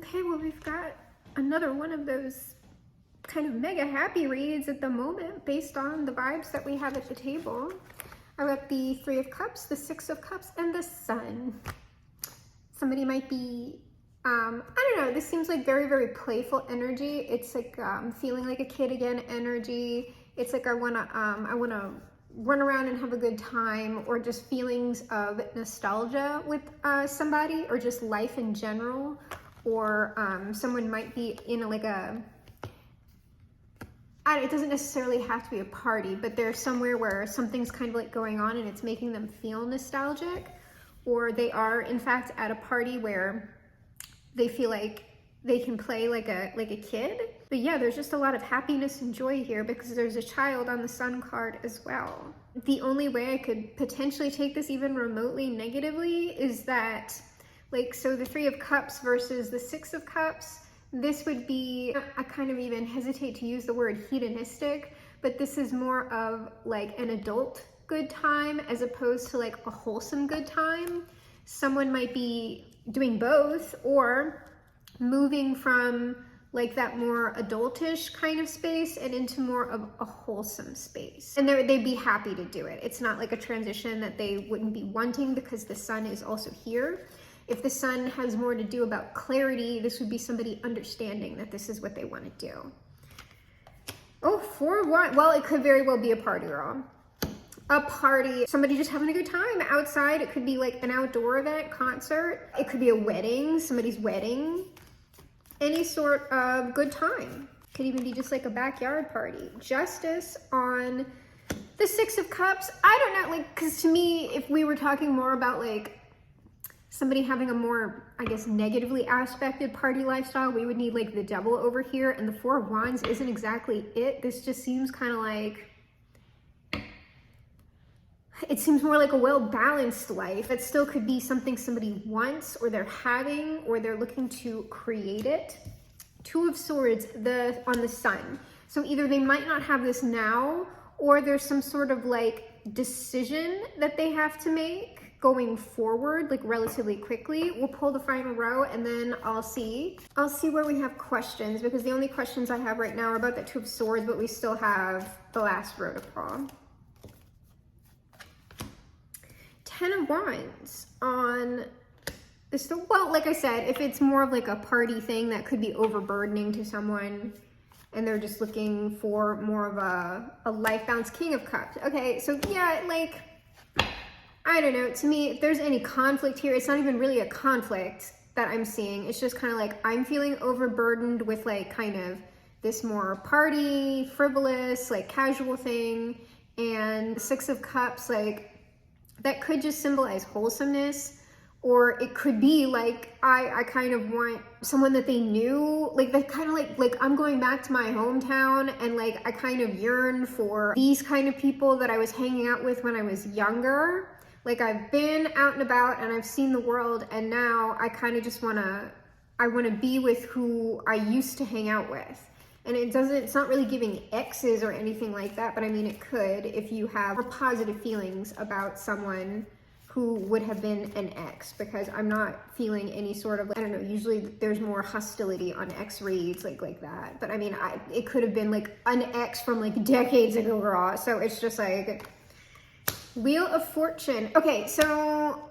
Okay, well, we've got another one of those kind of mega happy reads at the moment based on the vibes that we have at the table. I got the Three of Cups, the Six of Cups, and the Sun. Somebody might be, I don't know, this seems like very, very playful energy. It's like feeling like a kid again energy. It's like I wanna run around and have a good time, or just feelings of nostalgia with somebody, or just life in general. Or someone might be in it doesn't necessarily have to be a party, but they're somewhere where something's kind of like going on and it's making them feel nostalgic. Or they are in fact at a party where they feel like they can play like a kid. But yeah, there's just a lot of happiness and joy here because there's a child on the Sun card as well. The only way I could potentially take this even remotely negatively is that, like, so the Three of Cups versus the Six of Cups, this would be, I kind of even hesitate to use the word hedonistic, but this is more of like an adult good time as opposed to like a wholesome good time. Someone might be doing both, or moving from like that more adultish kind of space and into more of a wholesome space. And they'd be happy to do it. It's not like a transition that they wouldn't be wanting because the Sun is also here. If the Sun has more to do about clarity, this would be somebody understanding that this is what they want to do. Oh, 4 of Wands. Well, it could very well be a party, girl. A party, somebody just having a good time outside. It could be like an outdoor event, concert. It could be a wedding, somebody's wedding. Any sort of good time. Could even be just like a backyard party. Justice on the Six of Cups. I don't know, like, because to me, if we were talking more about like somebody having a more, I guess, negatively aspected party lifestyle, we would need like the Devil over here, and the Four of Wands isn't exactly it. This just seems kind of like, it seems more like a well-balanced life. It still could be something somebody wants, or they're having, or they're looking to create it. Two of Swords on the Sun. So either they might not have this now, or there's some sort of like decision that they have to make going forward, like relatively quickly. We'll pull the final row and then I'll see where we have questions, because the only questions I have right now are about the Two of Swords, but we still have the last row to pull. 10 of Wands on this. Well, like I said, if it's more of like a party thing, that could be overburdening to someone and they're just looking for more of a life balance. King of Cups. Okay, so yeah, like, I don't know, to me, if there's any conflict here, it's not even really a conflict that I'm seeing. It's just kind of like, I'm feeling overburdened with like kind of this more party, frivolous, like casual thing. And Six of Cups, like, that could just symbolize wholesomeness. Or it could be like, I kind of want someone that they knew, like that kind of like I'm going back to my hometown, and like I kind of yearn for these kind of people that I was hanging out with when I was younger. Like, I've been out and about and I've seen the world, and now I kind of just want to be with who I used to hang out with. And it's not really giving exes or anything like that, but I mean, it could if you have more positive feelings about someone who would have been an ex, because I'm not feeling any sort of, I don't know, usually there's more hostility on ex reads like that. But I mean, it could have been like an ex from like decades ago, girl. So it's just like, Wheel of Fortune. Okay, so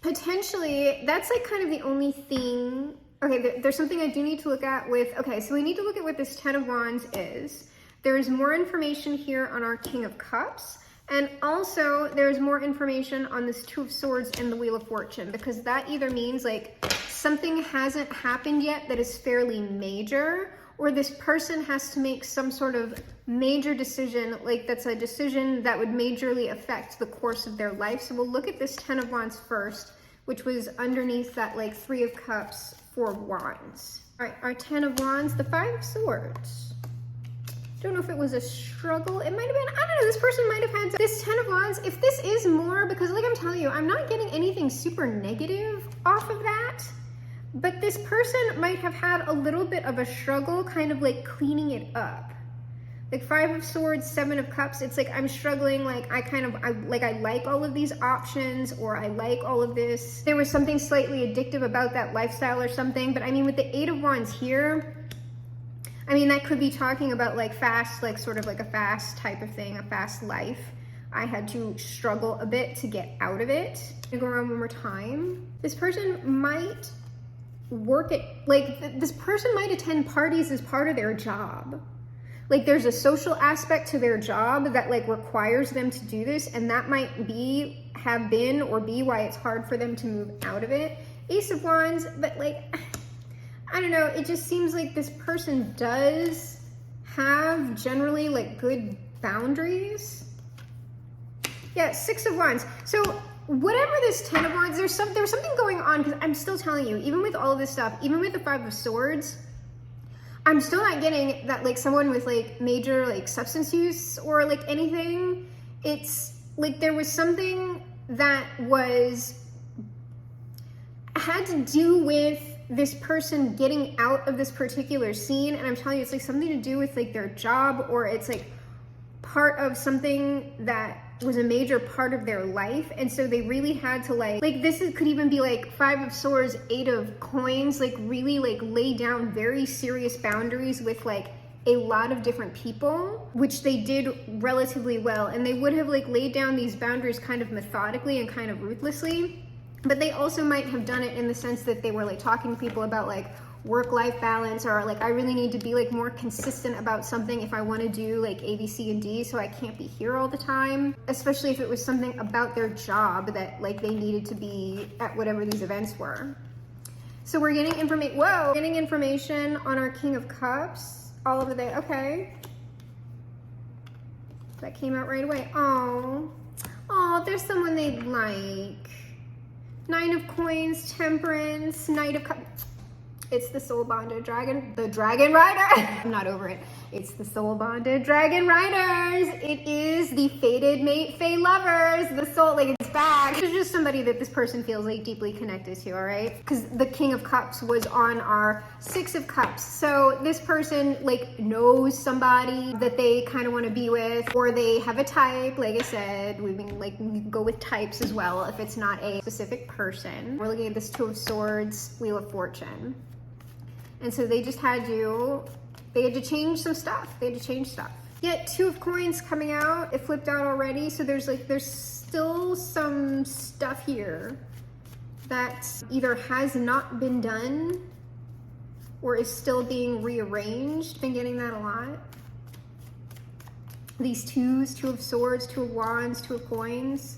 potentially that's like kind of the only thing. Okay, there's something I do need to look at with, okay, so we need to look at what this 10 of Wands is. There's more information here on our King of Cups. And also there's more information on this Two of Swords and the Wheel of Fortune, because that either means like something hasn't happened yet that is fairly major, or this person has to make some sort of major decision, like that's a decision that would majorly affect the course of their life. So we'll look at this 10 of Wands first, which was underneath that like Three of Cups, Four of Wands. All right, our 10 of Wands, the Five of Swords. Don't know if it was a struggle. It might have been, I don't know, this person might have had this 10 of Wands. If this is more, because like I'm telling you, I'm not getting anything super negative off of that. But this person might have had a little bit of a struggle kind of like cleaning it up. Like 5 of Swords, 7 of Cups, it's like I'm struggling, like I like all of these options, or I like all of this. There was something slightly addictive about that lifestyle or something, but I mean with the 8 of Wands here, I mean that could be talking about like fast, like sort of like a fast type of thing, a fast life. I had to struggle a bit to get out of it. I'm gonna go around one more time. This person might work at, like this person might attend parties as part of their job. Like there's a social aspect to their job that like requires them to do this, and that might be, have been, or be why it's hard for them to move out of it. Ace of Wands, but like, I don't know, it just seems like this person does have generally like good boundaries. Yeah, 6 of Wands. So whatever this 10 of Wands, there's something going on, because I'm still telling you, even with all of this stuff, even with the 5 of Swords, I'm still not getting that like someone with like major like substance use or like anything. It's like there was something that had to do with this person getting out of this particular scene, and I'm telling you, it's like something to do with like their job, or it's like part of something that was a major part of their life, and so they really had to like this could even be like 5 of Swords, 8 of Coins, like really like lay down very serious boundaries with like a lot of different people, which they did relatively well, and they would have like laid down these boundaries kind of methodically and kind of ruthlessly, but they also might have done it in the sense that they were like talking to people about like work-life balance, or like I really need to be like more consistent about something if I want to do like A, B, C, and D, so I can't be here all the time, especially if it was something about their job that like they needed to be at whatever these events were. So we're getting information on our King of Cups all over there. Okay, that came out right away. Oh, there's someone they like. 9 of Coins, Temperance, Knight of Cups. It's the soul bonded dragon, the dragon rider. I'm not over it. It's the soul bonded dragon riders. It is the fated mate, fae lovers. The soul, like it's back. It's just somebody that this person feels like deeply connected to, all right? Because the King of Cups was on our 6 of Cups. So this person like knows somebody that they kind of want to be with, or they have a type. Like I said, we can go with types as well if it's not a specific person. We're looking at this 2 of Swords, Wheel of Fortune. And so they just had to change some stuff. They had to change stuff. Yet 2 of Coins coming out, it flipped out already. So there's still some stuff here that either has not been done or is still being rearranged. Been getting that a lot. These 2s, 2 of Swords, 2 of Wands, 2 of Coins.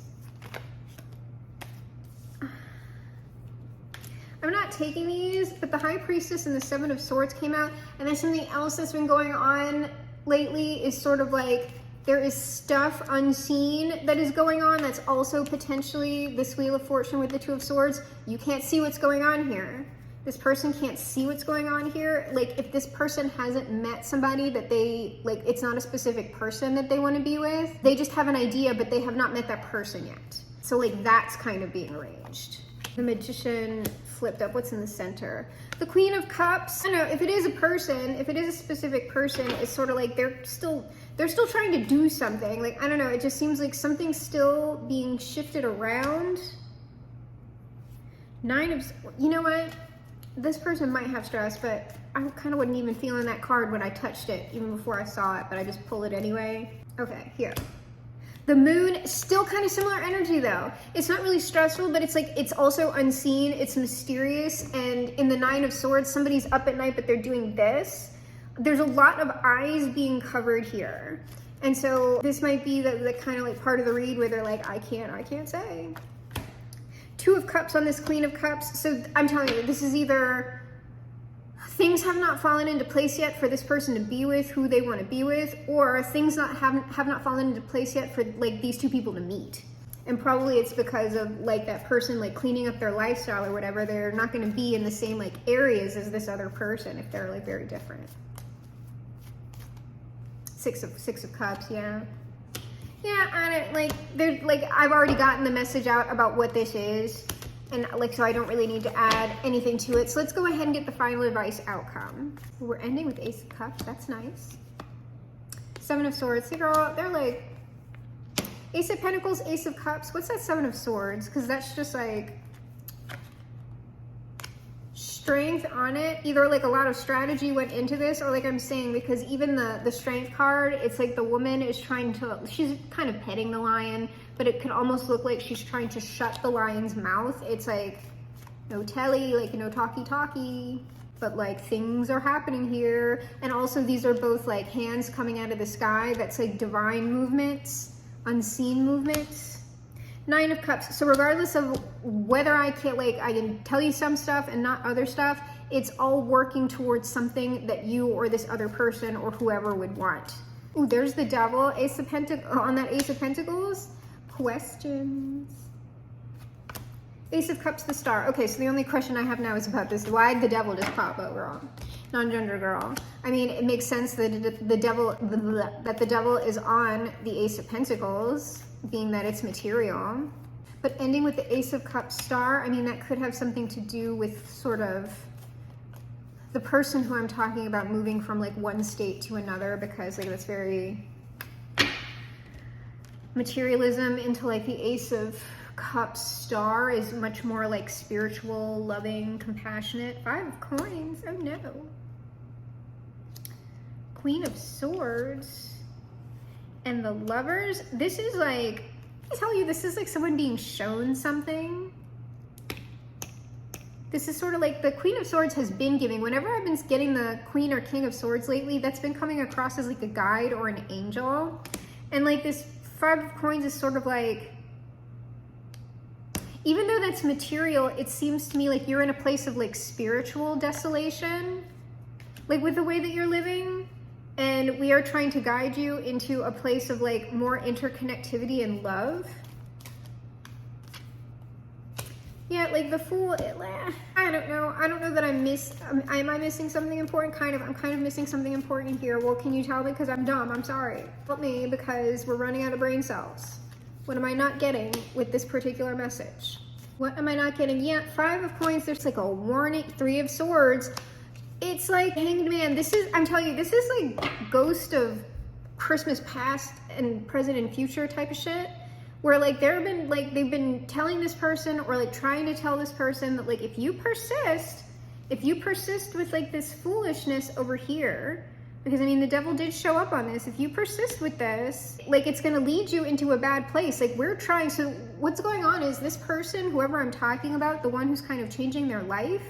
I'm not taking these, but the High Priestess and the 7 of Swords came out, and there's something else that's been going on lately, is sort of like there is stuff unseen that is going on that's also potentially this Wheel of Fortune with the 2 of Swords. You can't see what's going on here. This person can't see what's going on here. Like if this person hasn't met somebody that they, like it's not a specific person that they want to be with, they just have an idea, but they have not met that person yet. So like that's kind of being arranged. The Magician flipped up. What's in the center? The Queen of Cups. I don't know, if it is a person, if it is a specific person, it's sort of like they're still trying to do something. Like, I don't know, it just seems like something's still being shifted around. 9 of, you know what? This person might have stress, but I kind of wasn't even feeling that card when I touched it, even before I saw it, but I just pulled it anyway. Okay, here. The Moon, still kind of similar energy though. It's not really stressful, but it's like, it's also unseen, it's mysterious, and in the 9 of Swords, somebody's up at night, but they're doing this. There's a lot of eyes being covered here. And so this might be the kind of like part of the read where they're like, I can't say. 2 of Cups on this Queen of Cups. So I'm telling you, this is either things have not fallen into place yet for this person to be with who they want to be with, or things have not fallen into place yet for like these 2 people to meet. And probably it's because of like that person like cleaning up their lifestyle or whatever. They're not going to be in the same like areas as this other person if they're like very different. 6 of Cups, yeah. Yeah, and like there's like I've already gotten the message out about what this is. And like, so I don't really need to add anything to it. So let's go ahead and get the final advice outcome. We're ending with Ace of Cups, that's nice. Seven of Swords. See, girl, they're like Ace of Pentacles, Ace of Cups. What's that Seven of Swords? Because that's just like strength on it. Either like a lot of strategy went into this, or like I'm saying, because even the strength card, it's like the woman is trying to, she's kind of petting the lion, but it could almost look like she's trying to shut the lion's mouth. It's like no telly, like no talkie, but like things are happening here. And also these are both like hands coming out of the sky. That's like divine movements, unseen movements. Nine of Cups. So regardless of whether I can tell you some stuff and not other stuff, it's all working towards something that you or this other person or whoever would want. Ooh, there's the Devil. Ace of Pentacles, on that Ace of Pentacles. Questions. Ace of Cups, the Star. Okay, so the only question I have now is about this. Why did the Devil just pop up, girl? Non-gender girl. I mean, it makes sense that the Devil is on the Ace of Pentacles, being that it's material. But ending with the Ace of Cups, Star, I mean, that could have something to do with sort of the person who I'm talking about moving from like one state to another, because like that's very materialism into like the Ace of Cups, Star is much more like spiritual, loving, compassionate. Five of Coins. Oh no. Queen of Swords and the Lovers. This is like, I tell you, this is like someone being shown something. This is sort of like the Queen of Swords has been giving. Whenever I've been getting the Queen or King of Swords lately, that's been coming across as like a guide or an angel. And like this Five of Coins is sort of like, even though that's material, it seems to me like you're in a place of like spiritual desolation, like with the way that you're living. And we are trying to guide you into a place of like more interconnectivity and love. Yeah, like the Fool, I don't know. I don't know that am I missing something important? Kind of. I'm kind of missing something important here. Well, can you tell me? Because I'm dumb. I'm sorry. Help me, because we're running out of brain cells. What am I not getting with this particular message? What am I not getting? Yeah, Five of Coins, there's like a warning. Three of Swords. It's like Hanged Man. This is, I'm telling you, this is like ghost of Christmas past and present and future type of shit. Where like they've been telling this person or like trying to tell this person that like if you persist with like this foolishness over here, because I mean the Devil did show up on this, if you persist with this, like it's gonna lead you into a bad place. Like we're trying, so what's going on is this person, whoever I'm talking about, the one who's kind of changing their life,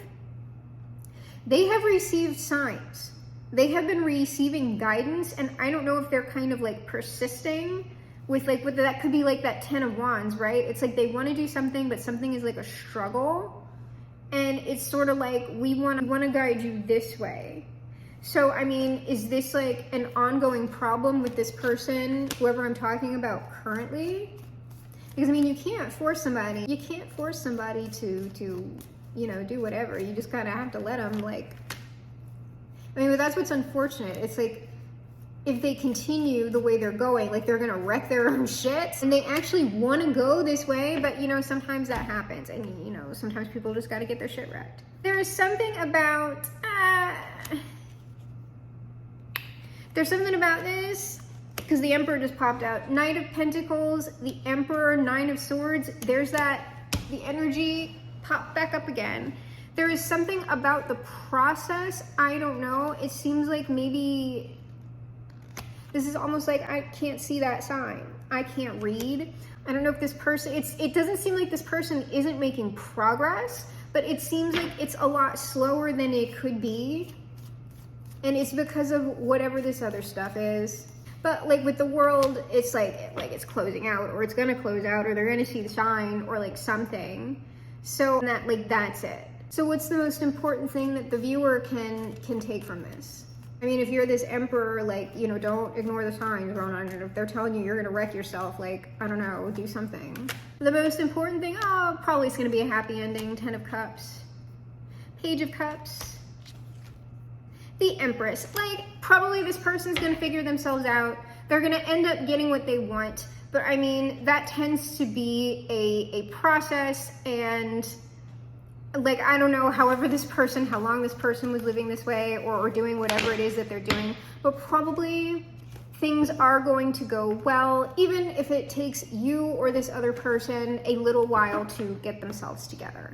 they have received signs. They have been receiving guidance, and I don't know if they're kind of like persisting with like, that could be like that Ten of Wands, right? It's like they want to do something, but something is like a struggle. And it's sort of like, we want to guide you this way. So, I mean, is this like an ongoing problem with this person, whoever I'm talking about currently? Because I mean, you can't force somebody. You can't force somebody to you know, do whatever. You just kind of have to let them, like, I mean, but that's what's unfortunate. It's like, if they continue the way they're going, like they're gonna wreck their own shit, and they actually want to go this way, but you know, sometimes that happens, and you know, sometimes people just got to get their shit wrecked. There is something about there's something about this, because the Emperor just popped out. Knight of Pentacles, the Emperor, Nine of Swords. There's that, the energy popped back up again. There is something about the process. I don't know. It seems like maybe this is almost like I can't see that sign. I can't read. I don't know if this person, it doesn't seem like this person isn't making progress, but it seems like it's a lot slower than it could be. And it's because of whatever this other stuff is. But like with the World, it's like it's closing out, or it's gonna close out, or they're gonna see the sign, or like something. So that, like, that's it. So what's the most important thing that the viewer can take from this? I mean, if you're this Emperor, like, you know, don't ignore the signs, Ronan. If they're telling you you're gonna wreck yourself, like, I don't know, do something. The most important thing, oh, probably it's gonna be a happy ending. Ten of Cups. Page of Cups. The Empress. Like, probably this person's gonna figure themselves out. They're gonna end up getting what they want. But I mean, that tends to be a process, and like, I don't know, however this person, how long this person was living this way, or doing whatever it is that they're doing, but probably things are going to go well, even if it takes you or this other person a little while to get themselves together.